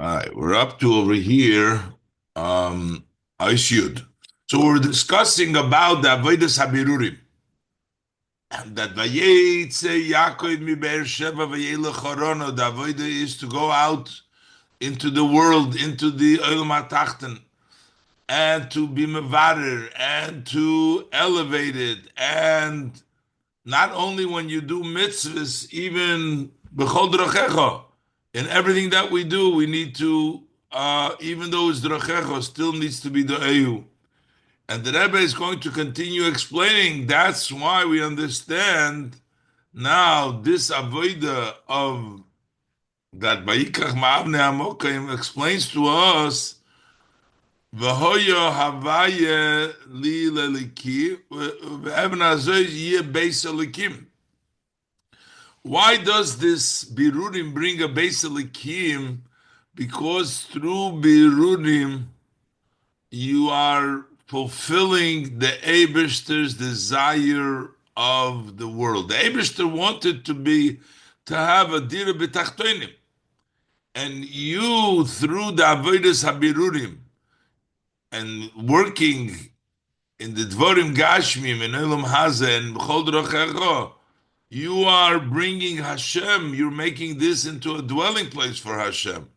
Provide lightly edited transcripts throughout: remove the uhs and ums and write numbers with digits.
All right, we're up to over here. Liud. So we're discussing about the Avodas Habirurim. That Vayetze Yaakov mi Be'er Sheva vayelech Horono. The Avodah is to go out into the world, into the Olam HaTachten, and to be mevarer, and to elevate it, and not only when you do mitzvahs, even b'chol drachecha, in everything that we do, we need to, even though it's drachecha, still needs to be the EU. And the Rebbe is going to continue explaining. That's why we understand now this avodah of that Vayikach Ma'avne Hamokim explains to us V'hoyo havaye li leliki v'eben hazoy yeh beis elikim. Why does this birurim bring a beis elikim? Because through birurim you are fulfilling the Eibishter's desire of the world. The Eibishter wanted to have a dira b'tachtonim, and you through the avodas habirurim and working in the dvorim gashmim in elam hazeh and b'chol drochecha, you are bringing Hashem. You're making this into a dwelling place for Hashem,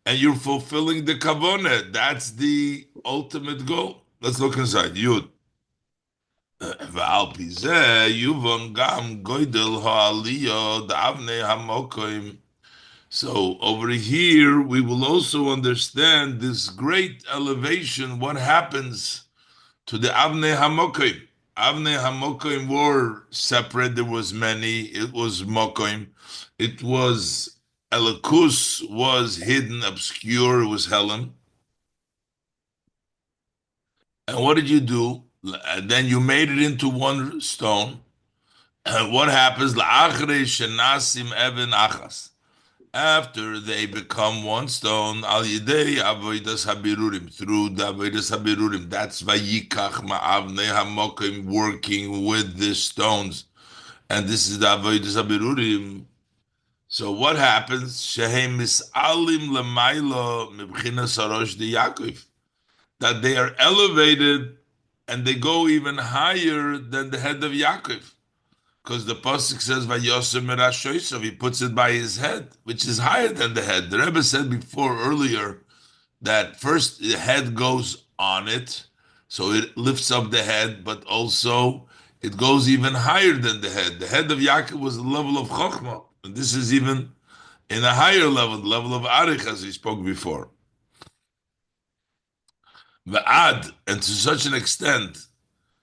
and you're fulfilling the kavanah. That's the ultimate goal. Let's look inside. Yud. V'al pi zeh yuvon gam goydel ha'aliyah da'avnei hamokoim. So over here, we will also understand this great elevation. What happens to the Avnei Hamokim? Avnei Hamokim were separate. There was many. It was Mokim. It was Elikus was hidden, obscure. It was Helam. And what did you do? And then you made it into one stone. And what happens? La'achrei shenasim even achas. After they become one stone, al yidei avodas habirurim, through the avodas habirurim. That's vayikach ma'avnei hamokim, working with the stones, and this is the avodas habirurim. So what happens? Shehem misalim lemailo mibchinas harosh de Yaakov, that they are elevated and they go even higher than the head of Yaakov. Because the pasuk says "Vayosem merashoisav," he puts it by his head, which is higher than the head. The Rebbe said before earlier that first the head goes on it, so it lifts up the head, but also it goes even higher than the head. The head of Yaakov was the level of Chokhmah, and this is even in a higher level, the level of Arich, as we spoke before. Va'ad, and to such an extent,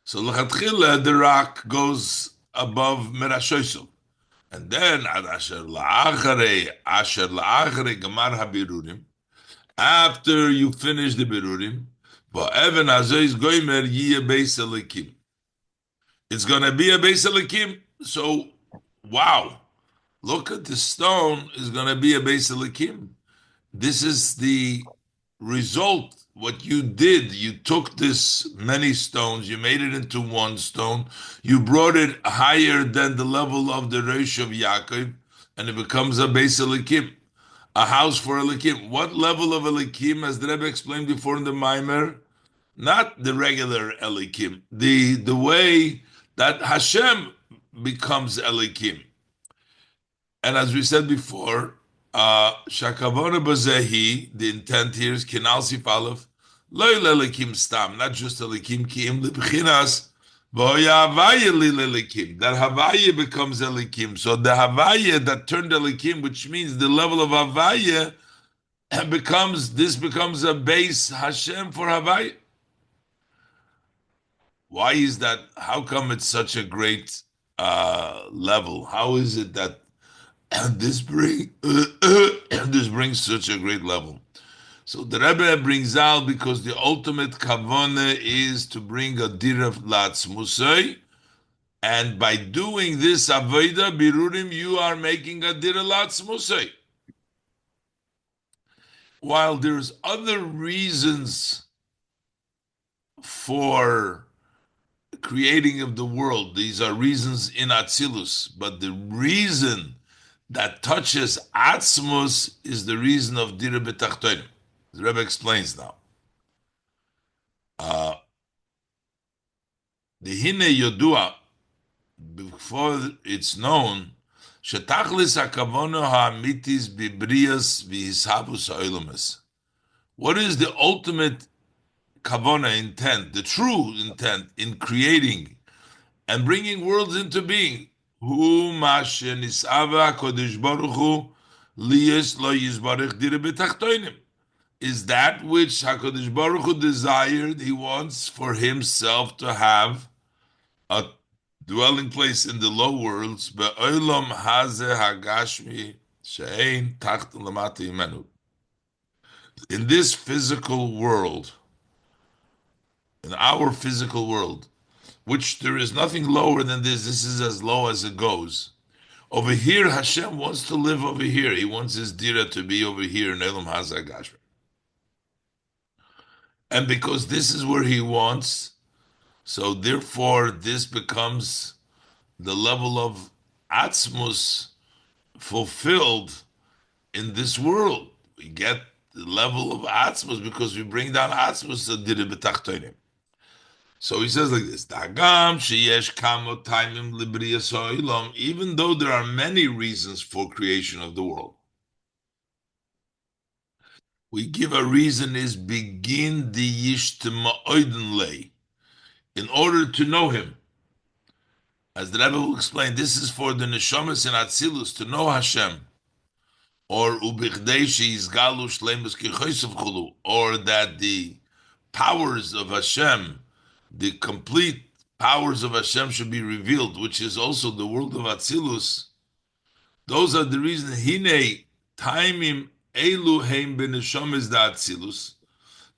so l'chatchila the rock goes above Merashoiso. And then ad asher la'acharei gamar habirurim, after you finish the birurim, va'even hazois goimer yiyeh beis elikim. It's going to be a beis elikim. So, wow, look at the stone is going to be a beis elikim. This is the result. What you did, you took this many stones, you made it into one stone, you brought it higher than the level of the Reish of Yaakov, and it becomes a Beis Elikim, a house for Elikim. What level of Elikim, as the Rebbe explained before in the Maimer? Not the regular Elikim, the way that Hashem becomes Elikim. And as we said before, Shakavona Bazehi, the intent here is Kinal Sifalef, Loy Lelikim Stam, not just Elikim Kim, Libchinas, Voya Havaya Lilikim. That Havaya becomes Elikim. So the Havaya that turned Elikim, which means the level of Havaya, becomes a base Hashem for Havaya. Why is that? How come it's such a great level? How is it that this brings such a great level? So the Rebbe brings out because the ultimate kavana is to bring a dira muzay, and by doing this avoda birurim, you are making a dira muzay. While there's other reasons for creating of the world, these are reasons in Atzilus, but the reason that touches Atzmus is the reason of Dira B'Tachtonim. The Rebbe explains now. The Hine Yodua, before it's known, Shetachlis HaKavono HaAmitis Bibrias V'Hishavus HaOlamas. What is the ultimate kavona intent, the true intent in creating and bringing worlds into being? Hu mashe nisava kodesh baruch hu liyes lo yizbarich dire betachtoinim. Is that which HaKadosh Baruch Hu desired, he wants for himself to have a dwelling place in the low worlds, be'olam hazeh hagashmi she'ein tachten lamata imenu. In this physical world, in our physical world, which there is nothing lower than this is as low as it goes. Over here, Hashem wants to live over here. He wants his dira to be over here in Elam Hazeh Gashmi. And because this is where he wants, so therefore this becomes the level of Atzmus fulfilled in this world. We get the level of Atzmus because we bring down Atzmus to Dira B'Tachtonim. So he says like this, even though there are many reasons for creation of the world, we give a reason is begin the Yishtema'oidenlei, in order to know him. As the Rebbe will explain, this is for the Neshamas and Atzilus, to know Hashem, or Ubichdei Izgalu Shleimus Kichosav Chulu, or that the powers of Hashem, the complete powers of Hashem should be revealed, which is also the world of Atzilus. Those are the reasons. Hine Taimim Elu Heim Beneshamis Da Atzilus.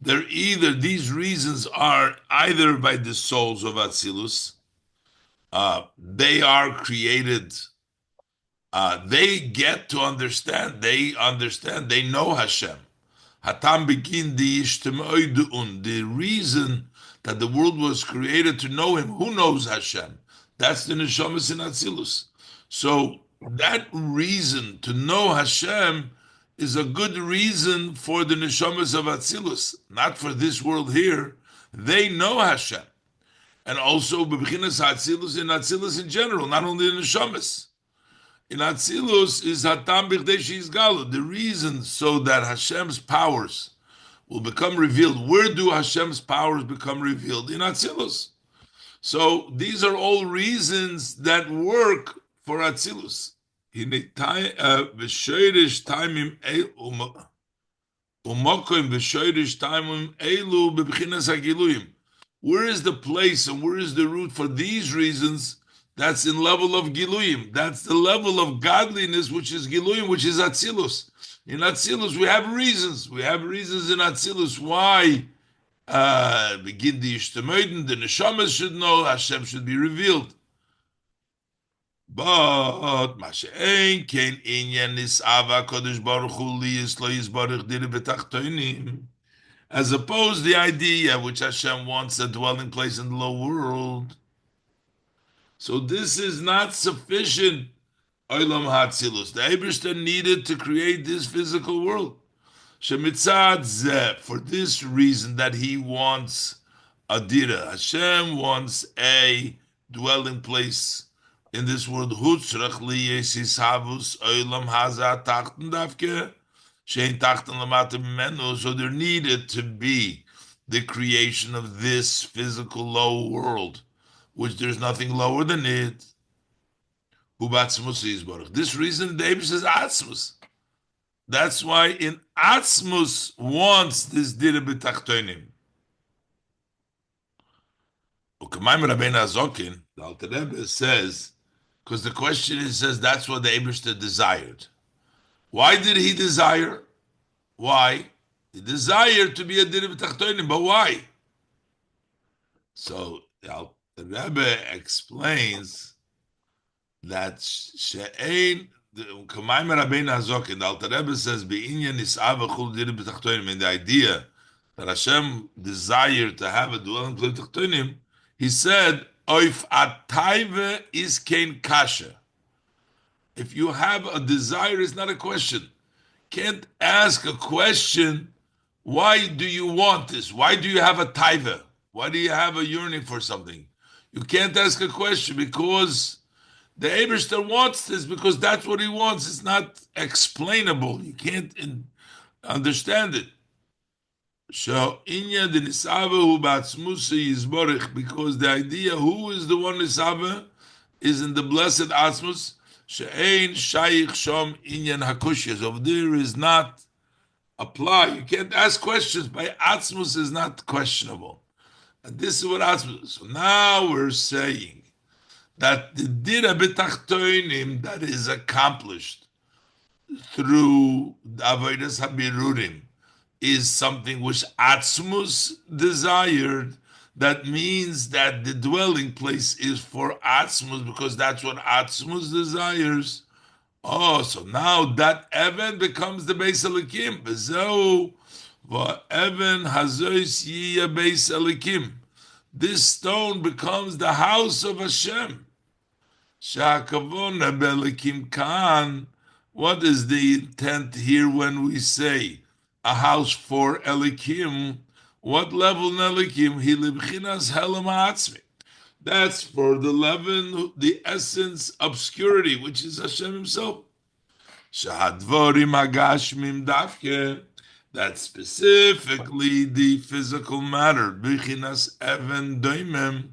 They're either, these reasons are either by the souls of Atzilus. They are created. They get to understand. They understand. They know Hashem. Hatam begin the Ishtem. The reason that the world was created to know him. Who knows Hashem? That's the Neshamas in Atzilus. So that reason to know Hashem is a good reason for the Neshamas of Atzilus, not for this world here. They know Hashem. And also, B'Bechinas Atzilus in Atzilus in general, not only in Neshamas. In Atzilus is Hatam B'Chdei She'izgalu, the reason so that Hashem's powers will become revealed. Where do Hashem's powers become revealed? In Atzilus. So these are all reasons that work for Atzilus. Where is the place and where is the root for these reasons? That's in level of Giluyim. That's the level of godliness, which is Giluyim, which is Atzilus. In Atzilus, we have reasons. We have reasons in Atzilus why begin the Ishtamoiden, the Neshamas should know, Hashem should be revealed. But Mashe'en Kein Inyan Nisava Kodesh Baruch Hu Liyis Lo Yizbarich Diri B'Tachtoinim. As opposed the idea which Hashem wants a dwelling place in the low world. So this is not sufficient. Olam Hatzilus. The Eibishter needed to create this physical world. Shemitzad Zeh, for this reason that he wants a dira. Hashem wants a dwelling place in this world. Hutzrach liyes hishavus olam haza tachten davke shein tachten lamata mimenu. So there needed to be the creation of this physical low world, which there's nothing lower than it. This reason the Eibush says Atzmus. That's why in Atzmus wants this Dira B'Tachtonim. Ukamaim Rabbeinu Azokin, the Alter Rebbe says, because the question is, says that's what the Eibush desired. Why did he desire? Why? He desired to be a Dira B'Tachtonim, but why? So the Alter Rebbe explains that she'ein K'mayim Rabbeinu Hazokin, the Alter Rebbe says be'inyan nis'av v'chul dira b'tachtonim, in the idea that Hashem desired to have a dwelling place b'tachtonim, he said oif atayve is kein kasha. If you have a desire, it's not a question. Can't ask a question, why do you want this? Why do you have a taiva? Why do you have a yearning for something? You can't ask a question because the Eberster wants this because that's what he wants. It's not explainable. You can't understand it. So inya the nisava hu ba'atzmusa yizborich, because the idea who is the one nisava is in the blessed atzmus. She'ein shaykh shom inyan hakushiyas. Over there is not apply. You can't ask questions. By atzmus is not questionable. And this is what atzmus is. So now we're saying that the dira betachtoinim that is accomplished through the avodas habirurim is something which atzmus desired. That means that the dwelling place is for atzmus because that's what atzmus desires. Oh, so now that Evan becomes the Beis Elikim. Bezeu va'evan hazois yiyah Beis Elikim. This stone becomes the house of Hashem. Sha'akavona be'elikim kan. What is the intent here when we say a house for Elikim? What level in Elikim? He libchinas helam ha'atzmi. That's for the leaven, the essence, obscurity, which is Hashem Himself. Shahadvorim hagashmim dafke. That's specifically the physical matter. Bichinas even doimem.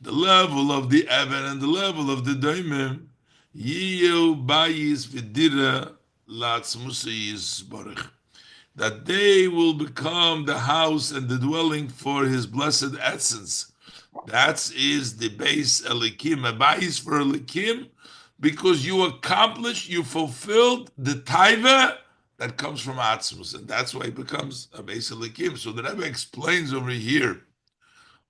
The level of the even and the level of the doimem. Yiyu bayis v'dira latzmusayis barich. That they will become the house and the dwelling for His blessed essence. That is the base Elikim, a base for Elikim, because you accomplished, you fulfilled the taiva that comes from Atzmus, and that's why it becomes a base Elikim. So the Rebbe explains over here,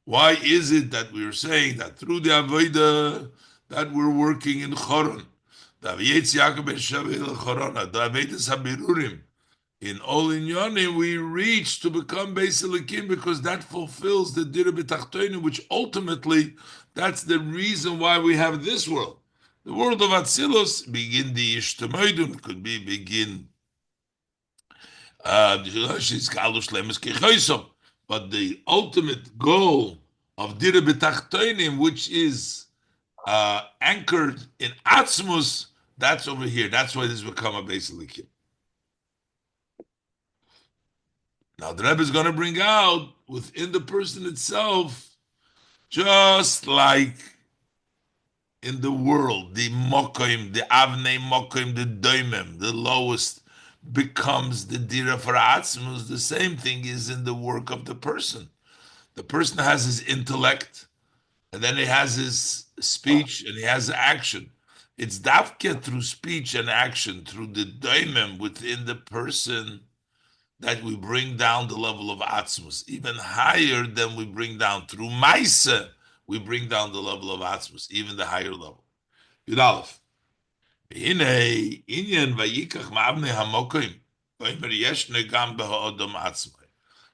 why is it that we are saying that through the Avodah that we're working in Choron, the Vietza Choron, the Avodas Habirurim, in all inyanim, we reach to become Beis Elikim because that fulfills the Dira B'Tachtoinu, which ultimately, that's the reason why we have this world. The world of Atzilus, begin the Ishtamoidum, could be begin but the ultimate goal of Dira B'Tachtoinim, which is anchored in Atzmus, that's over here. That's why this become a Beis Elikim. Now the Rebbe is going to bring out within the person itself, just like in the world, the mokoim, the avnei mokoim, the doimem, the lowest becomes the dira for atzmus. The same thing is in the work of the person. The person has his intellect, and then he has his speech, and he has action. It's dafke through speech and action, through the doimem within the person, that we bring down the level of atzmus, even higher than we bring down through Maisa. We bring down the level of atzmus, even the higher level. Yud Aleph.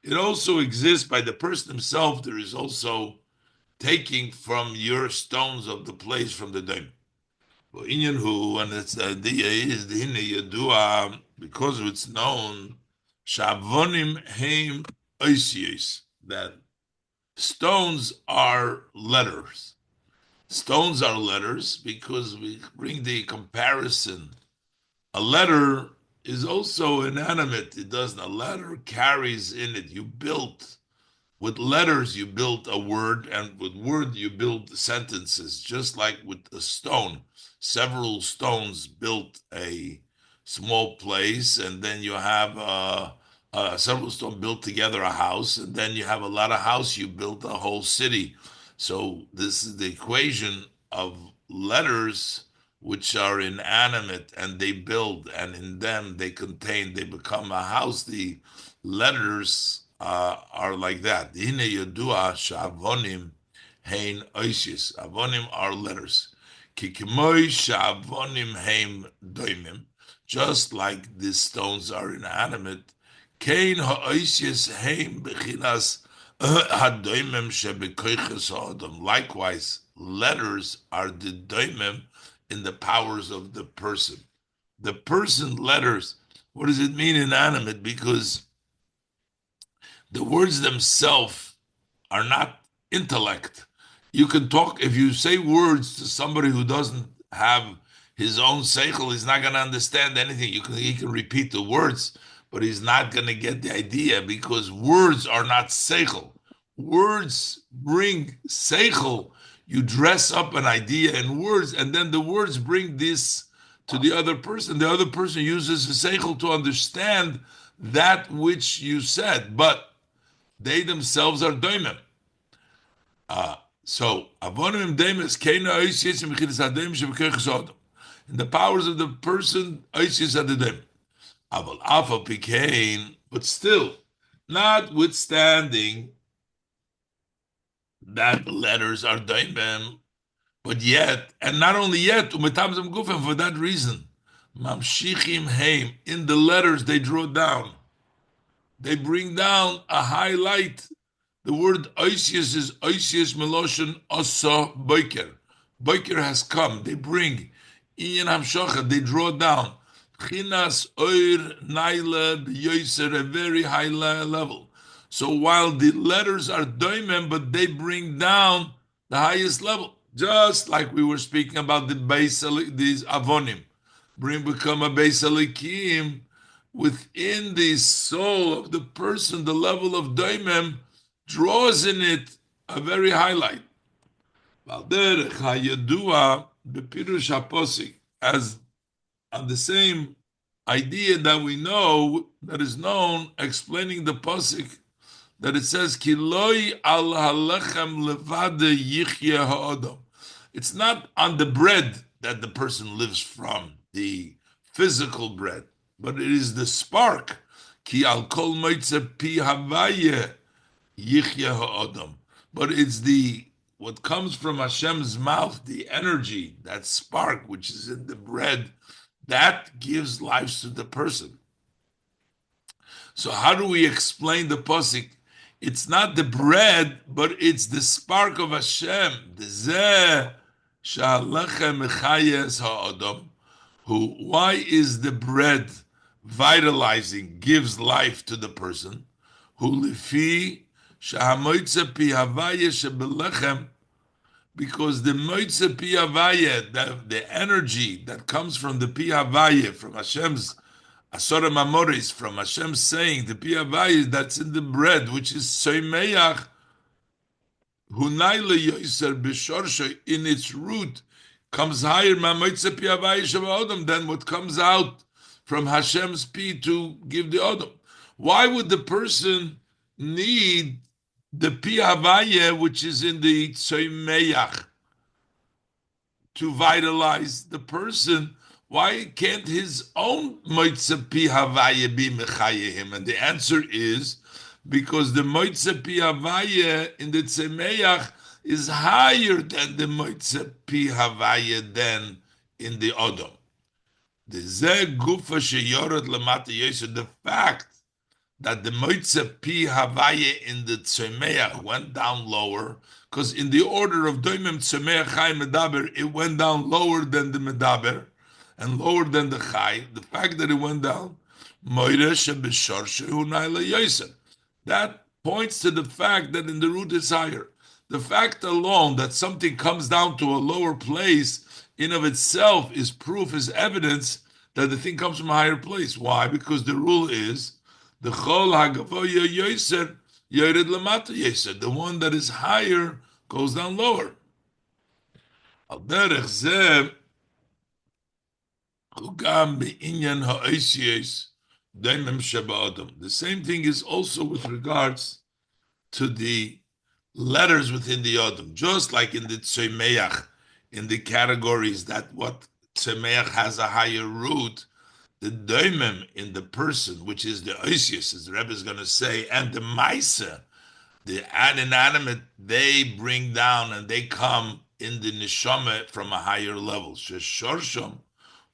It also exists by the person himself. There is also taking from your stones of the place from the dome. And its idea is the yadua, because it's known. Shavonim heim oisios, that stones are letters. Stones are letters because we bring the comparison. A letter is also inanimate. It doesn't. A letter carries in it. You built with letters. You built a word, and with word you build sentences. Just like with a stone, several stones built a small place, and then you have several stones built together a house, and then you have a lot of house, you built a whole city. So this is the equation of letters which are inanimate, and they build, and in them they contain, they become a house. The letters are like that. Hine yodua sha'avonim hein oisios. Avonim are letters. Kikimoi sha'avonim hein doimim. Just like these stones are inanimate, kein ha'oisios heim bechinas hadoimem shebekoiches ha'adam. Likewise, letters are the doimem in the powers of the person. The person letters, what does it mean inanimate? Because the words themselves are not intellect. You can talk, if you say words to somebody who doesn't have his own seichel, he's not going to understand anything. He can repeat the words, but he's not going to get the idea because words are not seichel. Words bring seichel. You dress up an idea in words, and then the words bring this to the other person. The other person uses the seichel to understand that which you said, but they themselves are doimim. So avonim demis keina oisius mechidas adem shebekeichas adam. In the powers of the person, oisius adem. Aval alpha pikein, but still, notwithstanding that letters are doimim, but yet, and not only yet, umetamzem gufem, for that reason, mamshichim heim, in the letters they draw down. They bring down a highlight. The word oisius is oisius meloshen osa boiker. Boiker has come. They bring inyan hamshocha. They draw down chinas oir naila b'yoser, a very high level. So while the letters are doimem, but they bring down the highest level, just like we were speaking about the base, these avonim, become a beis alikim. Within the soul of the person, the level of doimem draws in it a very highlight. As on the same idea that we know, that is known, explaining the posik, that it says, Kiloi al halechem levade yichye ha'odam. It's not on the bread that the person lives from, the physical bread, but it is the spark. Ki al kol moitze pi havaye yichya ha'adam. But it's what comes from Hashem's mouth, the energy, that spark which is in the bread, that gives life to the person. So how do we explain the posik? It's not the bread, but it's the spark of Hashem. The zeh sha'alechem mechayes ha'adam. Why is the bread vitalizing, gives life to the person? Who lifi shahamoitze pi havaya shebelechem, because the moitze pi havaya, the energy that comes from the pi havaya, from Hashem's asora mamoris, from Hashem saying the pi havaya that's in the bread, which is soimeach, hunay leyoser b'shorsho, in its root, comes higher than what comes out from Hashem's pi to give the Adam. Why would the person need the pi havaya, which is in the tzoymeach, to vitalize the person? Why can't his own moitze pi havaya be mechayehim? And the answer is because the moitze pi havaya in the tzoymeach is higher than the moitze pi havaya than in the Adam. The zeh gufa sheyorot lemata yosef, the fact that the moitze pi havaya in the tzomeach went down lower, because in the order of doimim tzomeach chai medaber, it went down lower than the medaber and lower than the chai. The fact that it went down, moire shebeshor shehu naila yosef, that points to the fact that in the root is higher. The fact alone that something comes down to a lower place in of itself is proof, is evidence that the thing comes from a higher place. Why? Because the rule is the chol hagavoya yoser yored lamata yoser. The one that is higher goes down lower. Al derech zeh hugam beinyan ha'oisios daimim sheba adam. The same thing is also with regards to the letters within the Adam, just like in the Tzomeach, in the categories that what Tzomeach has a higher root, the Doimim in the person, which is the Oisius, as the Rebbe is going to say, and the Maisa, the inanimate, they bring down and they come in the Neshama from a higher level. Sheshorsham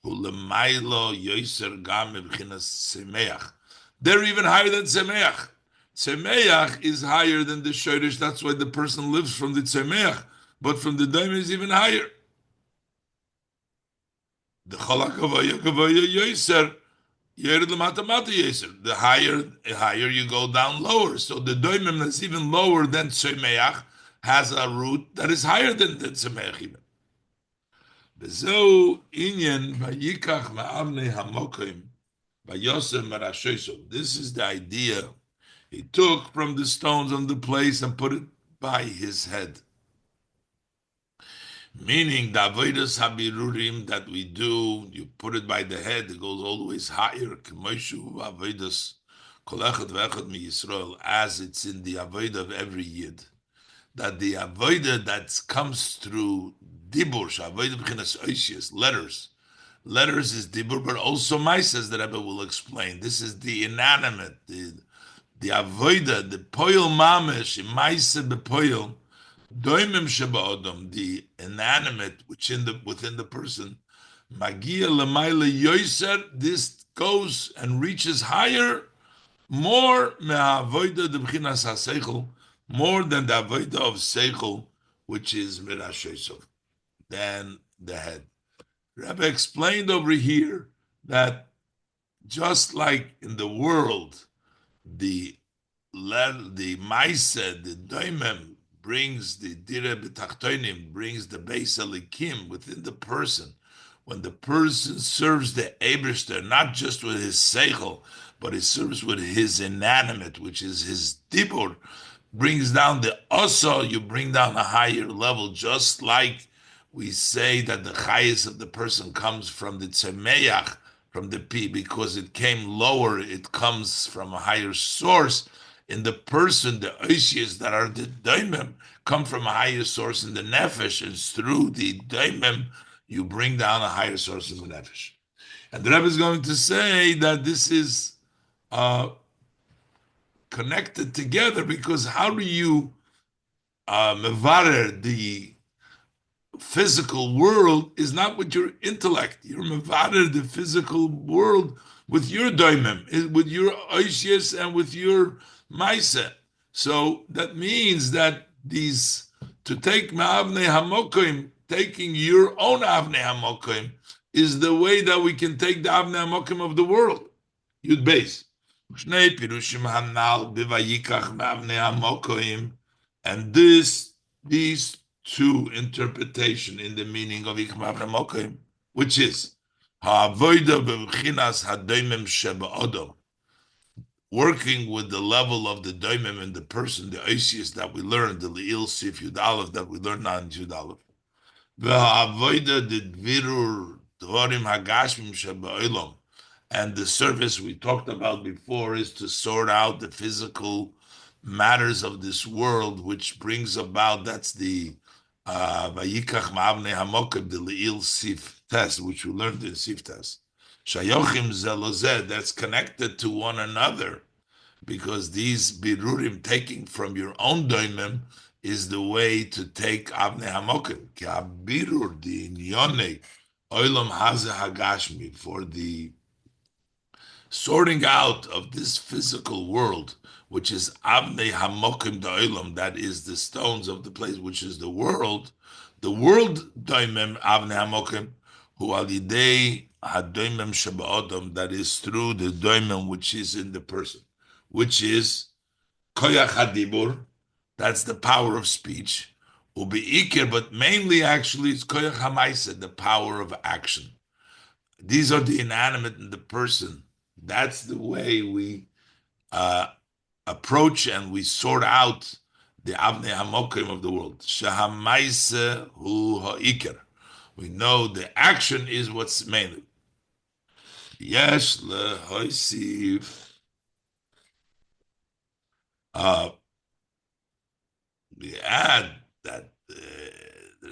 ulemailo yoser gam b'chinas Tzomeach. They're even higher than Tzomeach. Tzemeach is higher than the Shoresh. That's why the person lives from the Tzemeach. But from the Daim is even higher. The cholak kavaya yoser. The higher you go down, lower. So the doimim that's even lower than tzemeach has a root that is higher than the tzemeach even. Bezo inyan vayikach ma'avnei hamokim vayosem marashoso. This is the idea he took from the stones on the place and put it by his head. Meaning the avodas habirurim that we do, you put it by the head, it goes always higher. K'moshu avodas kol echad ve'echad mi Yisrael, as it's in the avodah of every yid. That the avodah that comes through dibur, avodah b'chinas oisius, letters. Letters is dibur, but also ma'ases, the Rebbe will explain. This is the inanimate, the avodah, the poil mamesh, ma'ase bepoil. Doimim sheba'odom, the inanimate within the person, magia lemaila yoiser, this goes and reaches higher, more me'avoida de b'chinas ha'seichel, more than the avoida of seichel, which is mirashesov, than the head. Rabbi explained over here that just like in the world, the maise, the doimim, brings the dire b'tachtonim, brings the beis alikim within the person. When the person serves the Eibishter, not just with his seichel, but he serves with his inanimate, which is his dibur, brings down the oso, you bring down a higher level, just like we say that the chayis of the person comes from the tzemeach, from the pi, because it came lower, it comes from a higher source. In the person, the oisias that are the daimim come from a higher source in the nefesh, and through the daimim, you bring down a higher source in the nefesh. And the Rebbe is going to say that this is connected together, because how do you mevarer the physical world is not with your intellect. You're mevarer the physical world with your daimim, with your oisias, and with your Maisa. So that means that to take ma'avnei hamokim, taking your own avnei hamokim, is the way that we can take the avnei hamokim of the world. Yud beis. Shnei pirushim hanal b'vayikach ma'avnei hamokim, and these two interpretation in the meaning of ik ma'avnei hamokim, which is ha'avoida b'chinas hadoimim sheba'odom, working with the level of the doimim in the person, the oisius that we learned, the li'il sif yud aleph that we learned on yud aleph. V'ha'avoida the dvirur dvorim hagashmim shebe'olam, and the service we talked about before is to sort out the physical matters of this world, which brings about, that's the vayikach ma'avnei hamokim, the li'il sif test, which we learned in sif test. Shayochim zelozeh, that's connected to one another, because these birurim, taking from your own doimim, is the way to take avnei hamokim. Ki habirur di inyone olam hazeh hagashmi, for the sorting out of this physical world, which is avnei hamokim da'olam, that is the stones of the place, which is the world doimim avnei hamokim, hu alidei hadoimim sheba'odam, that is through the doimim which is in the person, which is koyach hadibur, that's the power of speech, ubeikir, but mainly actually it's koyach hamaisa, the power of action. These are the inanimate in the person. That's the way we approach and we sort out the avnei hamokim of the world. Shehamaisa hu ha'ikir. We know the action is what's mainly. Yesh lehoisif. We add that the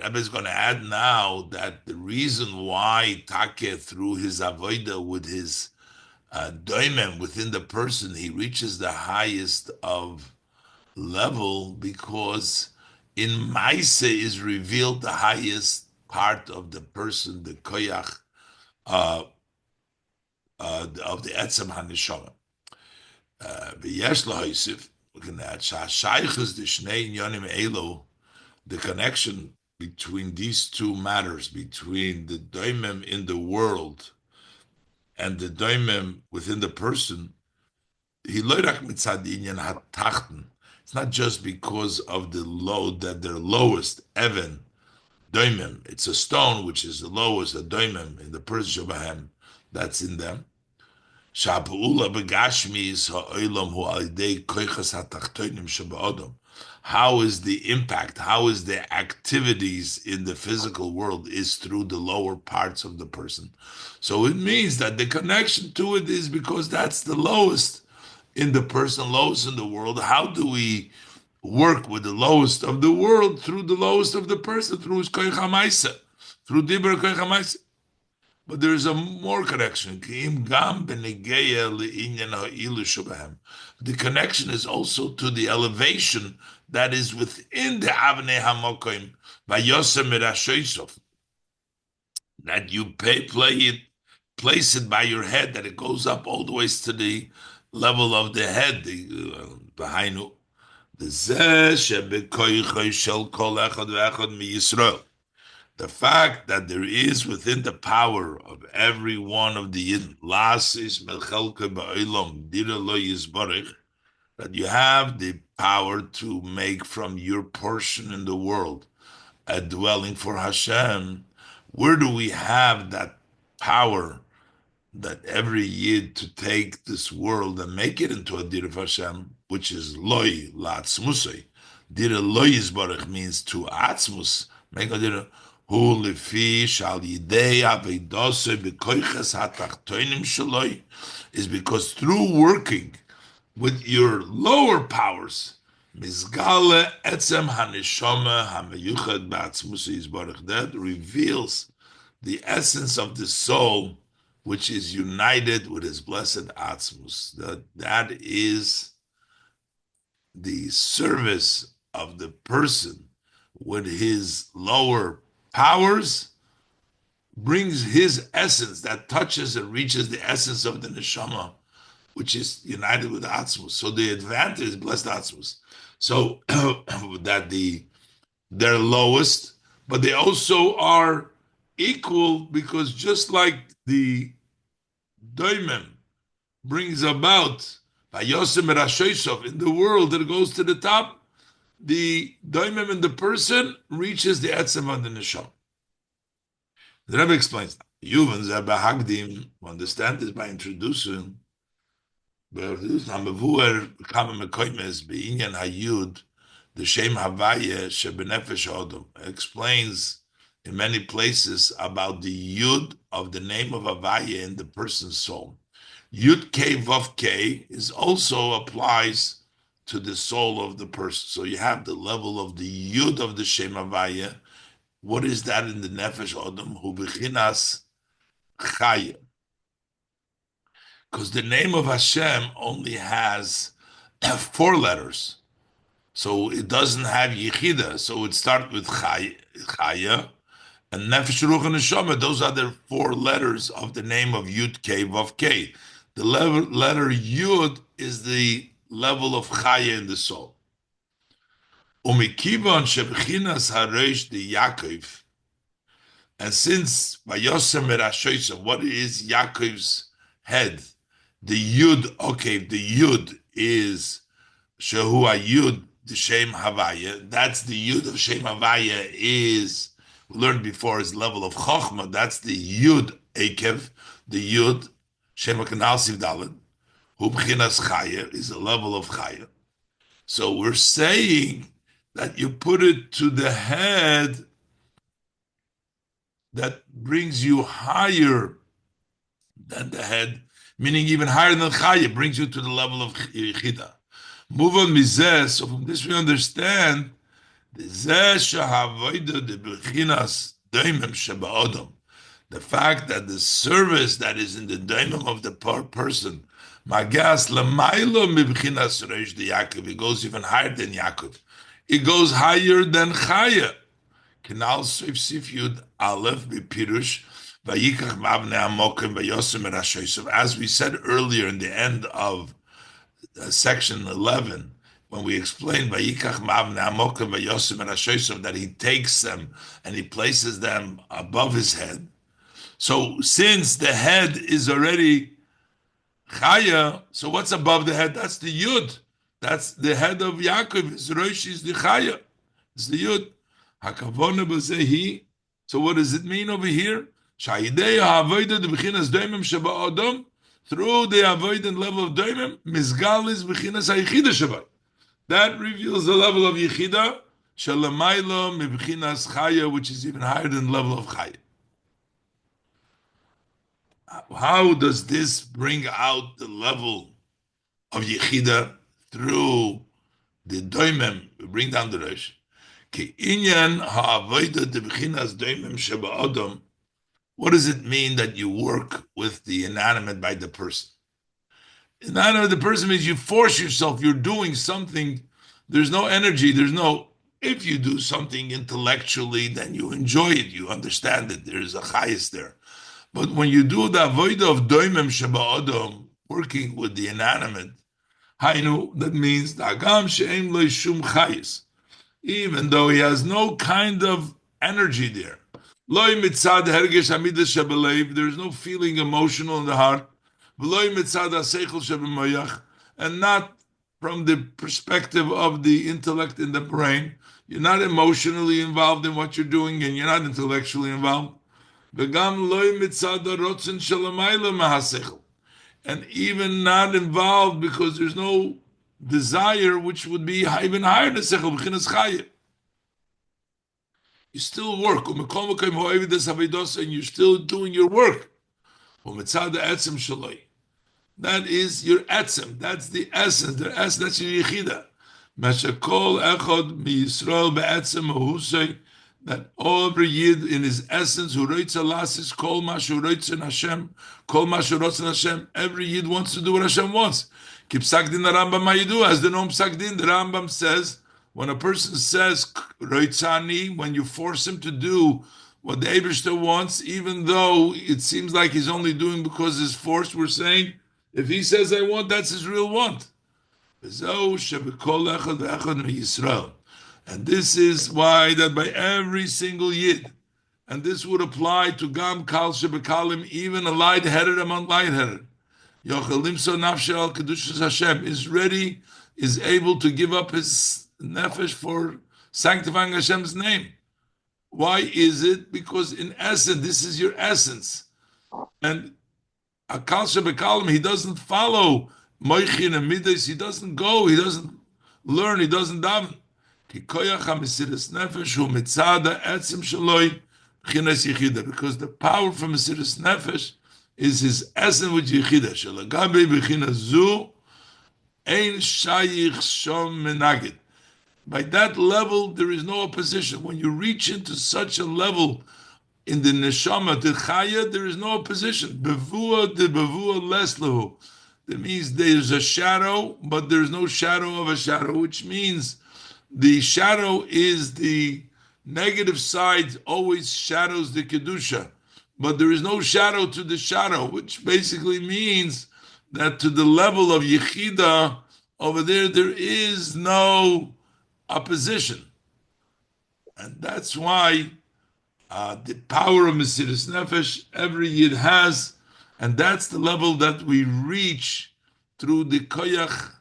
Rebbe is going to add now that the reason why Take, through his avoida with his doimem within the person, he reaches the highest of level, because in Maise is revealed the highest part of the person, the koyach of the etzem haneshama. V'yesh lahoisif, we can add shashaychus the shnei inyonim elo, the connection between these two matters, between the doimem in the world and the doimem within the person, it's not just because of the load that they're lowest, Evan, doimem. It's a stone which is the lowest, a doimem in the person shabahem that's in them. Shapula begashmi is ha'olam hu alidei koichas hatachtonim shabaodom. How is the impact? How is the activities in the physical world is through the lower parts of the person. So it means that the connection to it is because that's the lowest in the person, lowest in the world. How do we work with the lowest of the world through the lowest of the person, through his koich hamaisa, through dibur koich hamaisa? But there is a more connection. The connection is also to the elevation that is within the Avnei Hamokim, that you place it by your head, that it goes up all the ways to the level of the head, the Bahainu. The fact that there is within the power of every one of the Yidden, that you have the power to make from your portion in the world a dwelling for Hashem. Where do we have that power that every Yid to take this world and make it into a dir of Hashem, which is loy la'atzmusay. Dir loy yisbarach means to atzmus, make a dir hu lefi shal yidei avedose bekoiches hatachtoinim shaloi, is because through working with your lower powers, mizgale etzem haneshama hameyuchad ba'atzmusay yisbarach, that reveals the essence of the soul, which is united with his blessed Atzmus. That is the service of the person with his lower powers, brings his essence that touches and reaches the essence of the neshama, which is united with Atzmus. So the advantage is blessed Atzmus. So that they're lowest, but they also are equal, because just like the doimem brings about by Yosem Rashoisov in the world that goes to the top, the doimem in the person reaches the etzem of the neshama. The Rebbe explains, Yuvan Zeba Hagdim, understand this by introducing Hamavuer Kama Mekoimes Beinyan Hayud, the Shem Havaya Shebenefesh Odom, explains in many places about the Yud of the name of Havaya in the person's soul. Yud K Vav K is also applies to the soul of the person. So you have the level of the Yud of the Shem Havaya. What is that in the Nefesh Odom? Hu Bechinas Chaya. Because the name of Hashem only has 4 letters. So it doesn't have Yechida. So it starts with Chaya. And Nefesh, Ruach, and Neshama, those are the 4 letters of the name of Yud K Vav K. The letter Yud is the level of Chaya in the soul. Umikivan shebechinas hareish de Yaakov, and since Vayosem Merashoisa, what is Yaakov's head? The Yud, okay, the Yud is Shehu Yud, the Shem Havaya. That's the Yud of Shem Havaya is, we learned before, is level of Chochma. That's the Yud Ekev, the Yud Shem Kanal Sivdalad. Hu B'chinas Chaya is the level of Chaya. So we're saying that you put it to the head that brings you higher than the head, meaning even higher than Chaya, brings you to the level of Yechida. Move on mizeh, so from this we understand the fact that the service that is in the daimim of the person, magas lamailo mibchinas reish de Yaakov, it goes even higher than Yaakov. It goes higher than Chaya. Kinal Sif Sif Yud Aleph Bipirush Vayikach Mavne Amokim Vayosem Rashoisav. As we said earlier in the end of section 11, when we explain Vayikach Mavne Amokim Vayosim and Ashosim, that he takes them and he places them above his head. So since the head is already Chaya, so what's above the head? That's the Yud. That's the head of Yaakov. His Rosh is the Chaya. It's the Yud. Hakavona b'zehi. So what does it mean over here? Sha'idei ha'avodah b'chinas doimim sheba adam. Through the avoidant level of doimim, mizgal is b'chinas ha'yichida sheba. That reveals the level of yichida. Shalamaylo mibchinas chaya, which is even higher than the level of chaya. How does this bring out the level of Yechida through the doimem? We bring down the Rosh. What does it mean that you work with the inanimate by the person? Inanimate the person means you force yourself, you're doing something, there's no energy, if you do something intellectually, then you enjoy it, you understand it, there's a chayis there. But when you do the avodah of doimem sheba adam, working with the inanimate, hainu, that means dagam she'em lo shum chayis, even though he has no kind of energy there. Loi mitzad hergesh hamidas shebelev, there's no feeling emotional in the heart. V'loi mitzad haseichel shebemoyach, and not from the perspective of the intellect in the brain. You're not emotionally involved in what you're doing, and you're not intellectually involved. And even not involved because there's no desire, which would be even higher than sechel. You still work, and you're still doing your work. That is your etzem. That's the essence. That's your yichida. That every yid in his essence, who writes alasis, kol mashu writes in Hashem, kol mashu writes in Hashem. Every yid wants to do what Hashem wants. Ki psak din the Rambam mayidu, as the nom psak din, the Rambam says, when a person says roitzani, when you force him to do what the Eibishter wants, even though it seems like he's only doing because he's forced, we're saying, if he says I want, that's his real want. And this is why that by every single yid, and this would apply to Gam Kal Shebekalim, even a light-headed among light-headed, Yochelimso Nafshe al Kedushas Hashem is ready, is able to give up his nefesh for sanctifying Hashem's name. Why is it? Because in essence, this is your essence. And Akal Shebekalim, he doesn't follow Moichin and Midas, he doesn't go, he doesn't learn, he doesn't daven. Because the power from Mesiras Nefesh is his essence with Yechida. By that level, there is no opposition. When you reach into such a level in the Neshama, the Chaya, there is no opposition. Bevua de Bevua Leslahu. That means there's a shadow, but there's no shadow of a shadow, which means the shadow is the negative side, always shadows the Kedusha. But there is no shadow to the shadow, which basically means that to the level of Yechida, over there is no opposition. And that's why the power of Mesiras Nefesh, every Yid has, and that's the level that we reach through the Koyach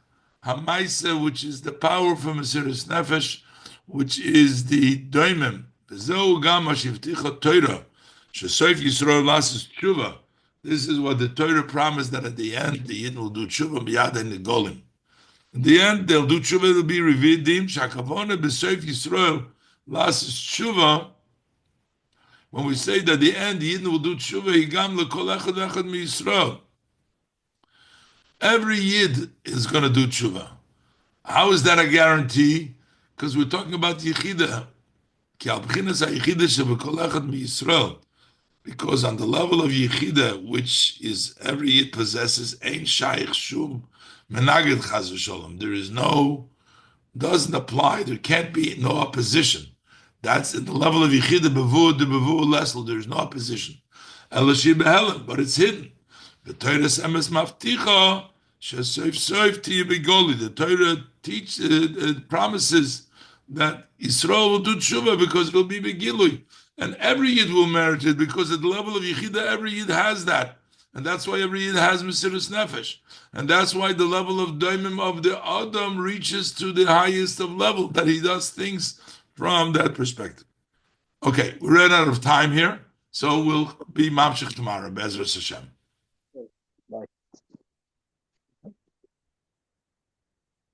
Hamaisa, which is the power from Mesiras Nefesh, which is the Doimim. V'zeu gam hashivticha Torah, shesoif Yisrael lasis tshuva. This is what the Torah promised, that at the end the Yid will do tshuva b'yad and the golim. In the end, they'll do tshuva, they'll be revidim. Shakavona b'soif Yisrael lasis tshuva. When we say that at the end the Yid will do tshuva, higam lekol echad echad miYisrael. Every Yid is going to do tshuva. How is that a guarantee? Because we're talking about Yechida. Because on the level of Yechida, which is every Yid possesses, Ein Shaykh Shum Menaged Chaz v'Sholom. There is no, doesn't apply, there can't be no opposition. That's at the level of Yechida, Bevu, de Bevu, Lesel, there is no opposition. Elashi Behelim, but it's hidden. The Torah Emes Mafticha, The Torah promises that Yisrael will do tshuva because it will be begilui, and every yid will merit it because at the level of yichida, every yid has that, and that's why every yid has Mesiras Nefesh, and that's why the level of daimim of the Adam reaches to the highest of level, that he does things from that perspective. Okay, we ran out of time here, so we'll be mamshich tomorrow. Be'ezras Hashem.